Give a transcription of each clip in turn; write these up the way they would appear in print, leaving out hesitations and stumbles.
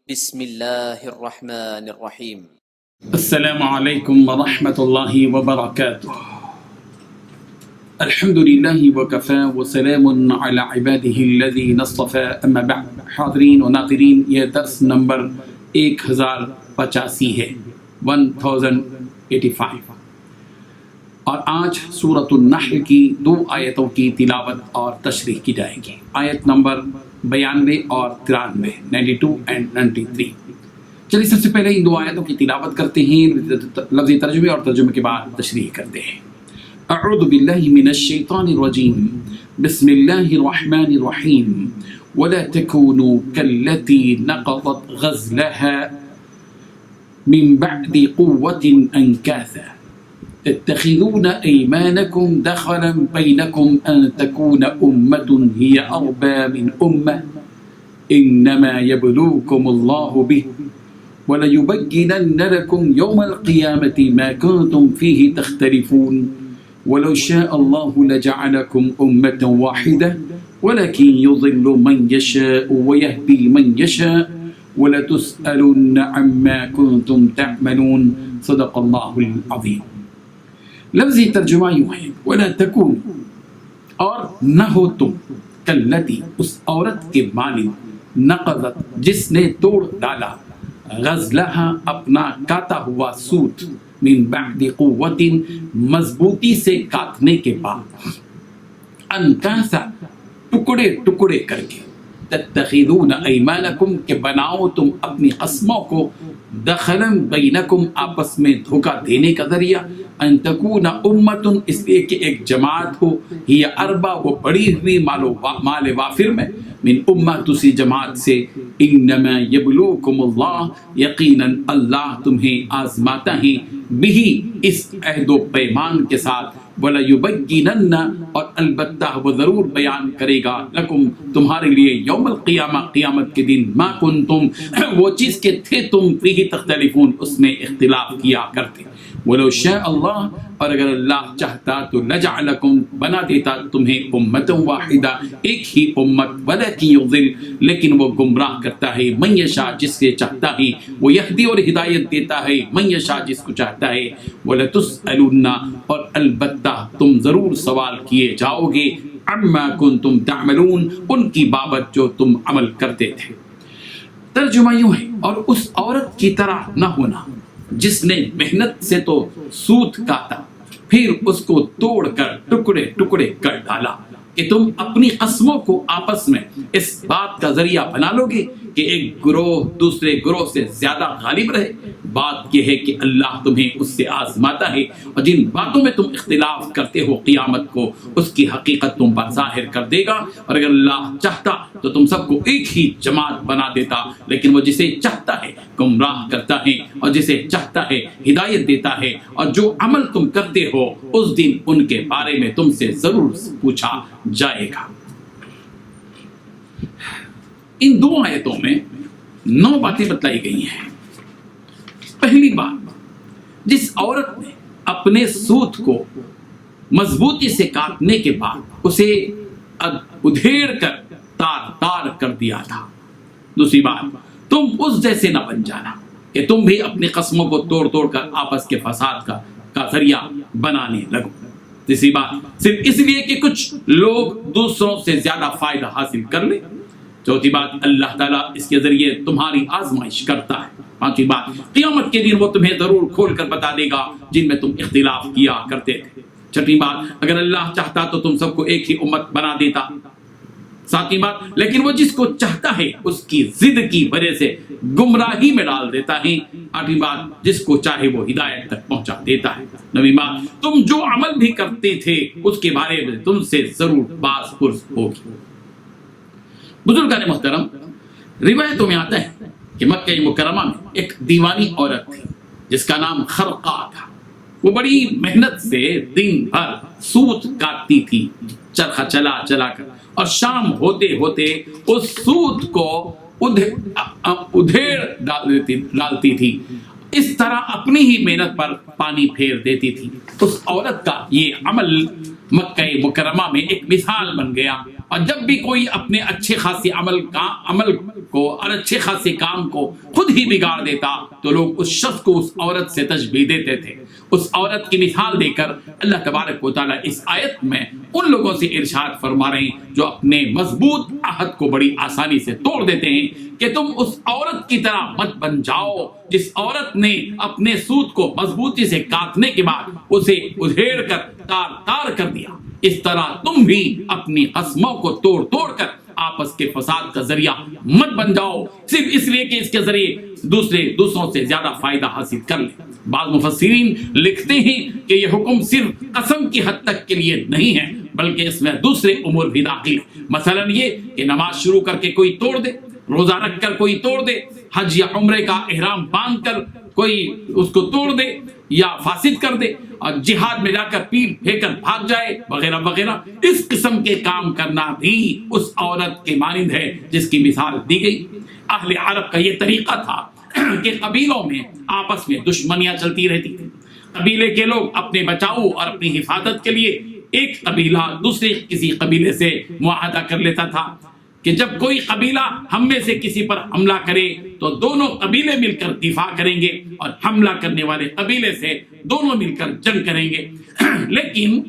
بسم اللہ الرحمن الرحیم۔ السلام علیکم ورحمۃ اللہ وبرکاتہ۔ الحمد للہ وکفی وسلام علی عبادہ الذین اصطفی، اما بعد۔ حاضرین و ناظرین، یہ درس نمبر 1085 ہے، 1085، اور آج سورۃ النحل کی 2 آیتوں کی تلاوت اور تشریح کی جائے گی، آیت نمبر 92 اور 93، 92 and 93۔ چلیے سب سے پہلے ان 2 آیتوں کی تلاوت کرتے ہیں، لفظی ترجمے اور ترجمے کے بعد تشریح کرتے ہیں۔ اعوذ باللہ من الشیطان الرجیم، بسم اللہ الرحمن الرحیم، ولا تکونوا کاللتی نقضت غزلها من بعد قوة انکاثا تتخذون ایمانکم دخلا بینکم ان تکون امة هی اربى من امة انما یبلوکم اللہ به وَلَيُبَيِّنَنَّ لَكُمْ يَوْمَ الْقِيَامَةِ مَا كُنْتُمْ فِيهِ تَخْتَلِفُونَ وَلَوْ شَاءَ اللَّهُ لَجَعَلَكُمْ أُمَّةً وَاحِدَةً وَلَكِنْ يُضِلُّ مَنْ يَشَاءُ وَيَهْدِي مَنْ يَشَاءُ وَلَتُسْأَلُنَّ عَمَّا كُنْتُمْ تَعْمَلُونَ صدق اللہ العظیم۔ لفظی ترجمہ یوں ہے، وَلَا تَكُونُ، اور نہ ہو تم، کاللتی، اس عورت کے مانند، نقضت، جس نے توڑ ڈالا، غزلہا، اپنا کاتا ہوا سوت، من بعد قوت، مضبوطی سے کاٹنے کے بعد، انکاسا، ٹکڑے ٹکڑے کر کے، تتخذون ایمانکم، کہ بناؤ تم اپنی قسموں کو، دخلا بینکم، آپس میں دھوکہ دینے کا ذریعہ، ان تکون امتن، اس لیے کہ ایک جماعت ہو، ہی اربا، وہ بڑی ہوئی مال وافر میں، من امہ، دوسری جماعت سے، انما یبلوکم اللہ، یقیناً اللہ تمہیں آزماتا ہے، بھی، اس عہد و پیمان کے ساتھ، وَلَيُبَيِّنَنَّ، اور البتہ وہ ضرور بیان کرے گا، لکم، تمہارے لیے، یوم القیامہ، قیامت کے دن، ما کنتم، وہ چیز کے تھے تم، فیہ تختلفون، اس میں اختلاف کیا کرتے، وَلَوْ شَاءَ اللَّهُ، اور اگر اللہ چاہتا تو لَجَعَلَكُمْ، بنا دیتا تمہیں، أُمَّةً وَاحِدَةً، ایک ہی امت، وَلَكِنْ يُضِلُّ، لیکن وہ گمراہ کرتا ہے، مَن یشاء، جس سے چاہتا ہے، وہ یہدی، اور ہدایت دیتا ہے، مَن یشاء، جس کو چاہتا ہے، وَلَتُسْأَلُنَّ، اور البتہ تم ضرور سوال کیے جاؤ گے، عَمَّا كُنْتُمْ تَعْمَلُونَ، ان کی بابت جو تم عمل کرتے تھے۔ ترجمہ یوں ہے، اور اس عورت کی طرح نہ ہونا جس نے محنت سے تو سوت کاتا، پھر اس کو توڑ کر ٹکڑے ٹکڑے کر ڈالا، کہ تم اپنی قسموں کو آپس میں اس بات کا ذریعہ بنا لو گے کہ ایک گروہ دوسرے گروہ سے زیادہ غالب رہے۔ بات یہ ہے کہ اللہ تمہیں اس سے آزماتا ہے، اور جن باتوں میں تم اختلاف کرتے ہو، قیامت کو اس کی حقیقت تم پر ظاہر کر دے گا، اور اگر اللہ چاہتا تو تم سب کو ایک ہی جماعت بنا دیتا، لیکن وہ جسے چاہتا ہے گمراہ کرتا ہے، اور جسے چاہتا ہے ہدایت دیتا ہے، اور جو عمل تم کرتے ہو اس دن ان کے بارے میں تم سے ضرور پوچھا جائے گا۔ ان 2 آیتوں میں 9 باتیں بتلائی گئی ہیں۔ پہلی بات، جس عورت نے اپنے سوت کو مضبوطی سے کاٹنے کے بعد اسے ادھیڑ کر تار تار کر دیا تھا۔ دوسری بات، تم اس جیسے نہ بن جانا کہ تم بھی اپنی قسموں کو توڑ توڑ کر آپس کے فساد کا ذریعہ بنانے لگو۔ تیسری بات، صرف اس لیے کہ کچھ لوگ دوسروں سے زیادہ فائدہ حاصل کر لیں۔ چوتھی بات، اللہ تعالیٰ اس کے ذریعے تمہاری آزمائش کرتا ہے۔ پانچویں بات، قیامت کے دن وہ تمہیں ضرور کھول کر بتا دے گا جن میں تم اختلاف کیا کرتے تھے۔ چھٹی بات، اگر اللہ چاہتا تو تم سب کو ایک ہی امت بنا دیتا۔ ساتویں بات، لیکن وہ جس کو چاہتا ہے اس کی ضد کی وجہ سے گمراہی میں ڈال دیتا ہے۔ آٹھویں بات، جس کو چاہے وہ ہدایت تک پہنچا دیتا ہے۔ نویں بات، تم جو عمل بھی کرتے تھے اس کے بارے میں تم سے ضرور باز پرس ہوگی۔ بزرگان محترم، روایتوں میں آتا ہے کہ مکہ مکرمہ میں ایک دیوانی عورت تھی جس کا نام خرقہ تھا۔ وہ بڑی محنت سے دن بھر سوت کاٹتی تھی، چرخہ چلا چلا کر، اور شام ہوتے ہوتے اس سوت کو ادھیڑ ڈالتی تھی۔ اس طرح اپنی ہی محنت پر پانی پھیر دیتی تھی۔ اس عورت کا یہ عمل مکہ مکرمہ میں ایک مثال بن گیا، اور جب بھی کوئی اپنے اچھے خاصے عمل کو اور اچھے خاصے کام کو خود ہی بگاڑ دیتا تو لوگ اس شخص کو اس عورت سے تشبیہ دیتے تھے. اس عورت کی مثال دے کر اللہ تبارک و تعالیٰ اس آیت میں ان لوگوں سے ارشاد فرما رہے ہیں جو اپنے مضبوط عہد کو بڑی آسانی سے توڑ دیتے ہیں کہ تم اس عورت کی طرح مت بن جاؤ جس عورت نے اپنے سوت کو مضبوطی سے کاٹنے کے بعد اسے ادھیڑ کر تار تار کر دیا. اس طرح تم بھی اپنی قسموں کو توڑ توڑ کر آپس کے فساد کا ذریعہ مت بن جاؤ صرف اس لیے کہ اس کے ذریعے دوسروں سے زیادہ فائدہ حاصل کر لیں. بعض مفسرین لکھتے ہیں کہ یہ حکم صرف قسم کی حد تک کے لیے نہیں ہے بلکہ اس میں دوسرے امور بھی داخل ہیں. مثلا یہ کہ نماز شروع کر کے کوئی توڑ دے, روزہ رکھ کر کوئی توڑ دے, حج یا عمرے کا احرام باندھ کر کوئی اس کو توڑ دے یا فاسد کر دے اور جہاد میں جا کر پیٹ پھینک کر بھاگ جائے وغیرہ وغیرہ. اس قسم کے کام کرنا بھی اس عورت کے مانند ہے جس کی مثال دی گئی. اہل عرب کا یہ طریقہ تھا کہ قبیلوں میں آپس میں دشمنیاں چلتی رہتی تھی. قبیلے کے لوگ اپنے بچاؤ اور اپنی حفاظت کے لیے ایک قبیلہ دوسرے کسی قبیلے سے معاہدہ کر لیتا تھا کہ جب کوئی قبیلہ ہم میں سے کسی پر حملہ کرے تو دونوں قبیلے مل کر دفاع کریں گے اور حملہ کرنے والے قبیلے سے دونوں مل کر جنگ کریں گے. لیکن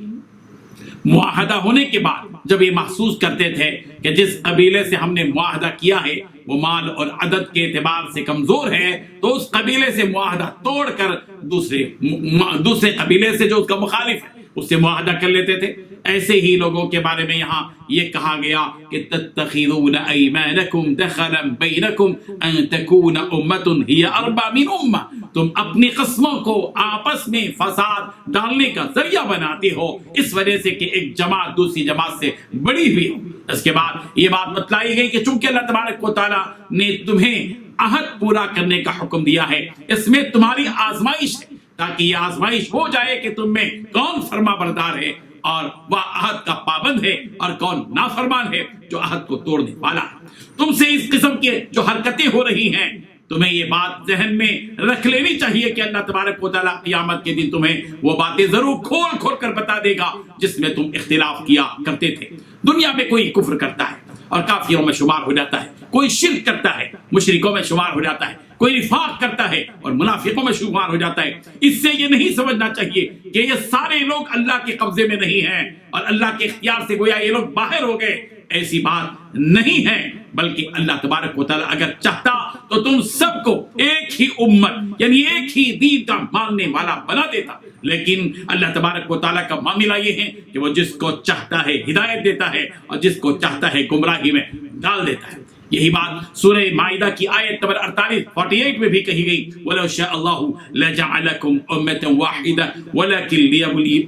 معاہدہ ہونے کے بعد جب یہ محسوس کرتے تھے کہ جس قبیلے سے ہم نے معاہدہ کیا ہے وہ مال اور عدد کے اعتبار سے کمزور ہے تو اس قبیلے سے معاہدہ توڑ کر دوسرے قبیلے سے جو اس کا مخالف ہے اس سے معاہدہ کر لیتے تھے. ایسے ہی لوگوں کے بارے میں یہاں یہ کہا گیا کہ تتخذون ایمانکم دخلا بینکم ان تکون امۃ ہی اربع من امہ, تم اپنی قسموں کو آپس میں فساد ڈالنے کا ذریعہ بناتے ہو اس وجہ سے کہ ایک جماعت دوسری جماعت سے بڑی ہوئی ہو. اس کے بعد یہ بات بتلائی گئی کہ چونکہ اللہ تبارک و تعالیٰ نے تمہیں عہد پورا کرنے کا حکم دیا ہے اس میں تمہاری آزمائش ہے تاکہ یہ آزمائش ہو جائے کہ تم میں کون فرما بردار ہے اور وہ عہد کا پابند ہے اور کون نافرمان ہے جو عہد کو توڑنے والا ہے. تم سے اس قسم کی جو حرکتیں ہو رہی ہیں تمہیں یہ بات ذہن میں رکھ لینی چاہیے کہ اللہ تبارک و تعالیٰ قیامت کے دن تمہیں وہ باتیں ضرور کھول کھول کر بتا دے گا جس میں تم اختلاف کیا کرتے تھے. دنیا میں کوئی کفر کرتا ہے اور کافروں میں شمار ہو جاتا ہے, کوئی شرک کرتا ہے مشرکوں میں شمار ہو جاتا ہے, کوئی نفاق کرتا ہے اور منافقوں میں شمار ہو جاتا ہے. اس سے یہ نہیں سمجھنا چاہیے کہ یہ سارے لوگ اللہ کے قبضے میں نہیں ہیں اور اللہ کے اختیار سے گویا یہ لوگ باہر ہو گئے. ایسی بات نہیں ہے بلکہ اللہ تبارک و تعالیٰ اگر چاہتا تو تم سب کو ایک ہی امت یعنی ایک ہی دین کا ماننے والا بنا دیتا. لیکن اللہ تبارک و تعالیٰ کا معاملہ یہ ہے کہ وہ جس کو چاہتا ہے ہدایت دیتا ہے اور جس کو چاہتا ہے گمراہی میں ڈال دیتا ہے. یہی بات سورہ مائدہ کی آیت نمبر 48 میں بھی کہی گئی وَلَوْ شَاءَ اللَّهُ لَجَعَلَكُمْ أُمَّةً وَاحِدَةً وَلَكِنْ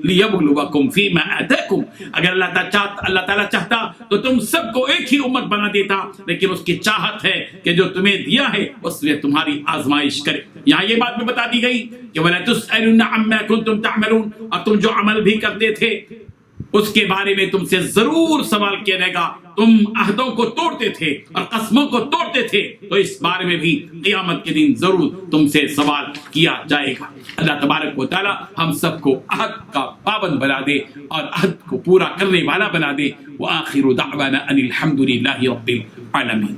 لِيَبْلُوَكُمْ فِي مَا آتَاكُمْ. اگر اللہ تعالیٰ چاہتا تو تم سب کو ایک ہی امت بنا دیتا لیکن اس کی چاہت ہے کہ جو تمہیں دیا ہے اس میں تمہاری آزمائش کرے. یہاں یہ بات بھی بتا دی گئی کہ وَلَا تُسْأَلُنَّ عَمَّا كُنْتُمْ تَعْمَلُونَ, اور تم جو عمل بھی کرتے تھے اس کے بارے میں تم سے ضرور سوال کیا جائے گا. تم عہدوں کو توڑتے تھے اور قسموں کو توڑتے تھے تو اس بارے میں بھی قیامت کے دن ضرور تم سے سوال کیا جائے گا. اللہ تبارک و تعالی ہم سب کو عہد کا پابند بنا دے اور عہد کو پورا کرنے والا بنا دے. وآخر دعوانا ان الحمد للہ رب العالمین.